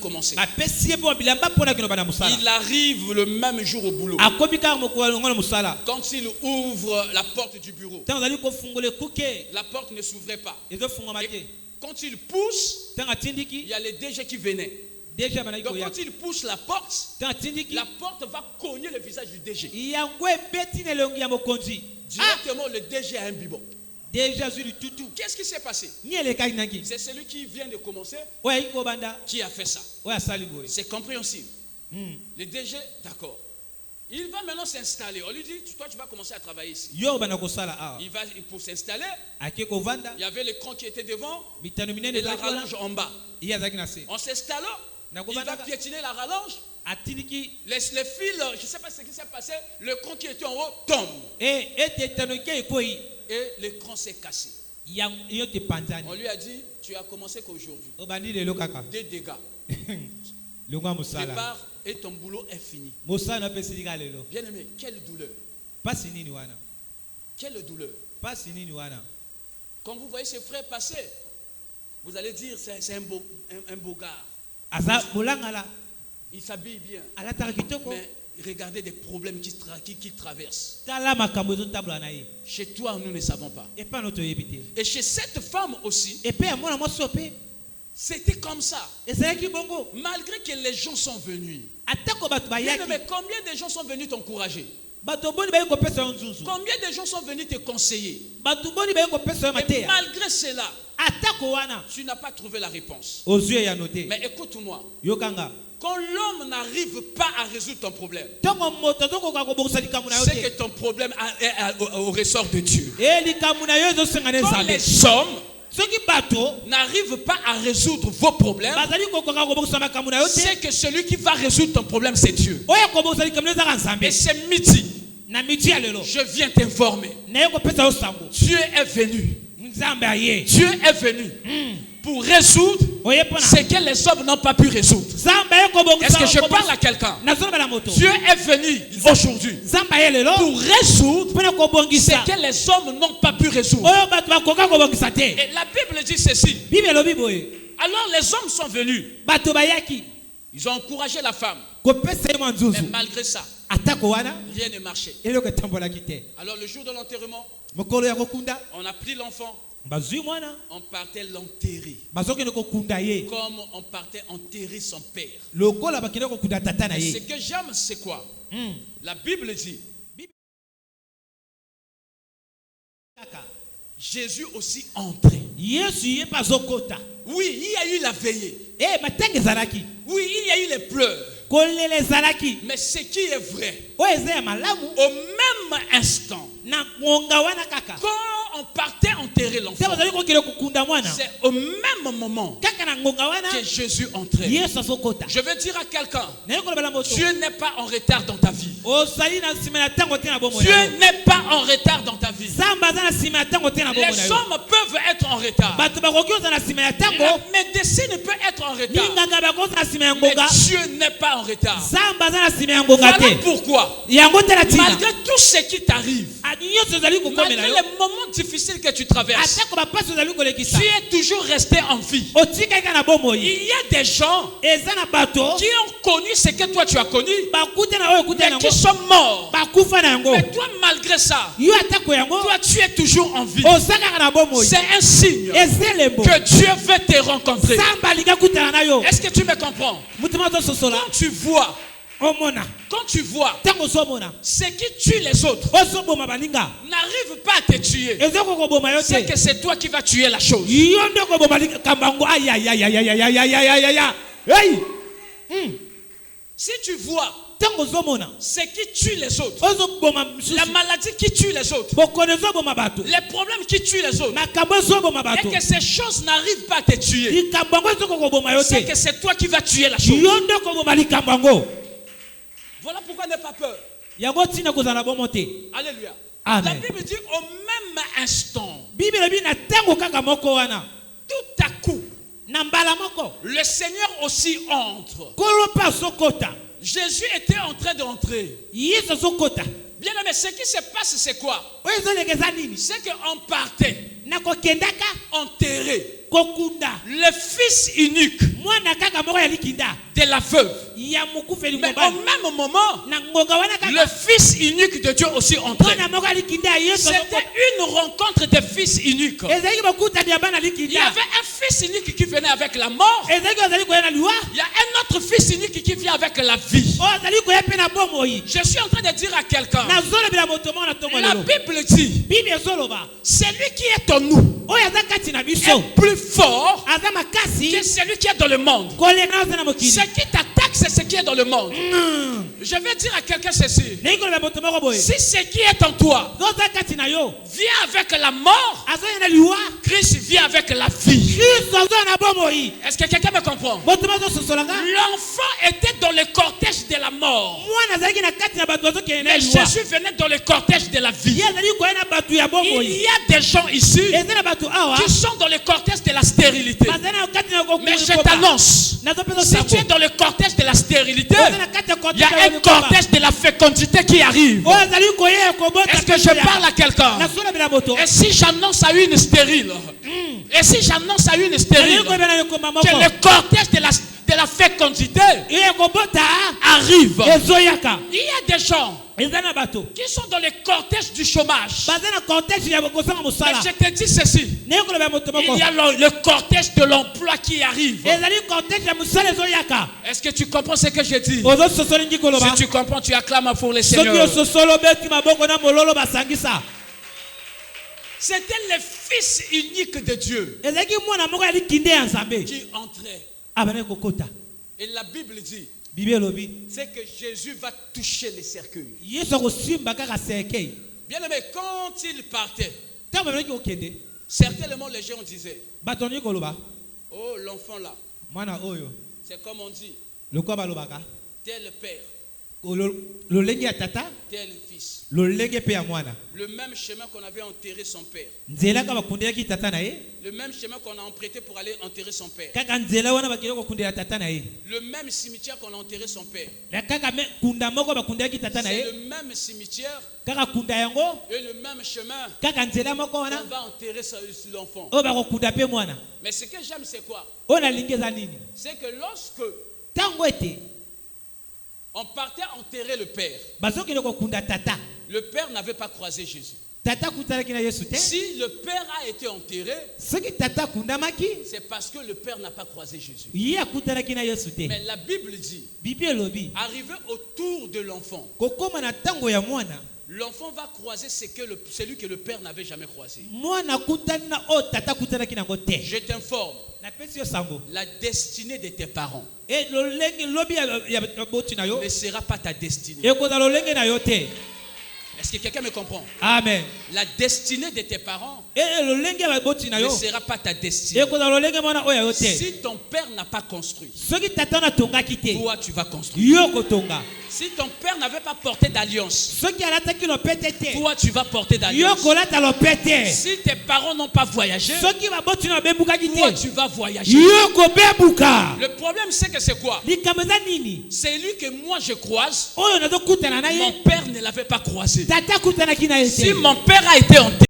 commencer. Il arrive le même jour au boulot. Quand il ouvre la porte du bureau, la porte ne s'ouvrait pas. Et quand il pousse, il y a les DG qui venaient. Donc quand il pousse la porte va cogner le visage du DG. Directement, le DG a un bibon. Qu'est-ce qui s'est passé? C'est celui qui vient de commencer qui a fait ça. C'est compréhensible. Le DG, d'accord. Il va maintenant s'installer. On lui dit, toi tu vas commencer à travailler ici. Il va pour s'installer. Il y avait l'écran qui était devant et la rallonge en bas. En s'installant, il va piétiner la rallonge. Les fils, je ne sais pas ce qui s'est passé. Le cran qui était en haut tombe. Et l'écran s'est cassé. On lui a dit, tu as commencé qu'aujourd'hui. Des dégâts. Prépare et ton boulot est fini. Bien aimé, quelle douleur. Quelle douleur. Quand vous voyez ses frères passer, vous allez dire c'est un beau gars. Il s'habille bien. Mais regardez des problèmes qu'il traverse. Chez toi, nous ne savons pas. Et chez cette femme aussi, c'était comme ça. Malgré que les gens sont venus. Mais combien de gens sont venus t'encourager? Combien de gens sont venus te conseiller? Et malgré cela, tu n'as pas trouvé la réponse. Mais écoute-moi. Quand l'homme n'arrive pas à résoudre ton problème, c'est que ton problème est au ressort de Dieu. Quand les hommes n'arrivent pas à résoudre vos problèmes, c'est que celui qui va résoudre ton problème, c'est Dieu. Et c'est midi. Je viens t'informer. Dieu est venu. Dieu est venu pour résoudre ce que les hommes n'ont pas pu résoudre. Est-ce que je parle à quelqu'un? Dieu est venu aujourd'hui pour résoudre ce que les hommes n'ont pas pu résoudre. Et la Bible dit ceci. Alors les hommes sont venus. Ils ont encouragé la femme. Mais malgré ça, rien ne marchait. Alors le jour de l'enterrement, on a pris l'enfant. On partait l'enterrer. Comme on partait enterrer son père. Ce que j'aime, c'est quoi? La Bible dit, Jésus aussi entrait. Oui, il y a eu la veillée. Oui, il y a eu les pleurs. Mais ce qui est vrai, au même instant, quand on partait enterrer l'enfant, c'est au même moment que Jésus entrait. Je veux dire à quelqu'un, Dieu n'est pas en retard dans ta vie. Dieu n'est pas en retard dans ta vie. Les hommes peuvent être en retard. La médecine peut être en retard. Mais Dieu n'est pas en retard. Voilà pourquoi, malgré tout ce qui t'arrive, malgré les moments difficiles que tu traverses, tu es toujours resté en vie. Il y a des gens qui ont connu ce que toi tu as connu, mais qui sont morts. Mais toi, malgré ça, toi tu es toujours en vie. C'est un signe que Dieu veut te rencontrer. Est-ce que tu me comprends? Quand tu vois ce qui tue les autres n'arrive pas à te tuer, c'est que c'est toi qui vas tuer la chose. Si tu vois ce qui tue les autres, la maladie qui tue les autres, les problèmes qui tuent les autres, et que ces choses n'arrivent pas à te tuer, c'est que c'est toi qui vas tuer la chose. Voilà pourquoi n'aie pas peur. Alléluia. La Bible dit au même instant, tout à coup, le Seigneur aussi entre. Jésus était en train d'entrer. Bien aimé, ce qui se passe, c'est quoi? C'est qu'on partait. enterrer le fils unique de la veuve. Mais au même moment, le fils unique de Dieu aussi entrait. C'était une rencontre de fils uniques. Il y avait un fils unique qui venait avec la mort. Il y a un autre fils unique qui vient avec la vie. Je suis en train de dire à quelqu'un, la Bible dit, celui qui est en nous est plus fort que celui qui est dans le monde. Ce qui t'attaque, c'est ce qui est dans le monde. Je vais dire à quelqu'un ceci. Si ce qui est en toi vient avec la mort, Christ vient avec la vie. Est-ce que quelqu'un me comprend? L'enfant était dans le cortège de la mort. Mais Jésus venait dans le cortège de la vie. Il y a des gens ici qui sont dans le cortège de la stérilité. Mais je t'annonce, si tu es dans le cortège de la stérilité, il y a un cortège de la fécondité qui arrive. Est-ce que je parle à quelqu'un? Et si j'annonce à une stérile, que le cortège de la fécondité arrive, il y a des gens qui sont dans le cortège du chômage. Mais je te dis ceci, il y a le cortège de l'emploi qui arrive. Est-ce que tu comprends ce que je dis? Si tu comprends, tu acclames pour le Seigneur. C'était le fils unique de Dieu qui entrait. Et la Bible dit, c'est que Jésus va toucher les cercueils. Bien aimé, quand il partait, certainement les gens disaient, oh, l'enfant là, c'est comme on dit, tel père, tel fils. Le même chemin qu'on avait enterré son père. Le même chemin qu'on a emprunté pour aller enterrer son père. Le même cimetière qu'on a enterré son père. C'est le même cimetière et le même chemin qu'on va enterrer l'enfant. Mais ce que j'aime, c'est quoi? C'est que lorsque on partait enterrer le père, le père n'avait pas croisé Jésus. Si le père a été enterré, c'est parce que le père n'a pas croisé Jésus. Mais la Bible dit, arrivé autour de l'enfant, l'enfant va croiser celui que le père n'avait jamais croisé. Je t'informe, la destinée de tes parents ne sera pas ta destinée. Est-ce que quelqu'un me comprend? Amen. La destinée de tes parents ne sera pas ta destinée. Si ton père n'a pas construit, toi tu vas construire. Si ton père n'avait pas porté d'alliance, toi tu vas porter d'alliance. Si tes parents n'ont pas voyagé, toi tu vas voyager. Le problème c'est que c'est quoi? C'est lui que moi je croise. Mon père ne l'avait pas croisé. Si mon père a été enterré,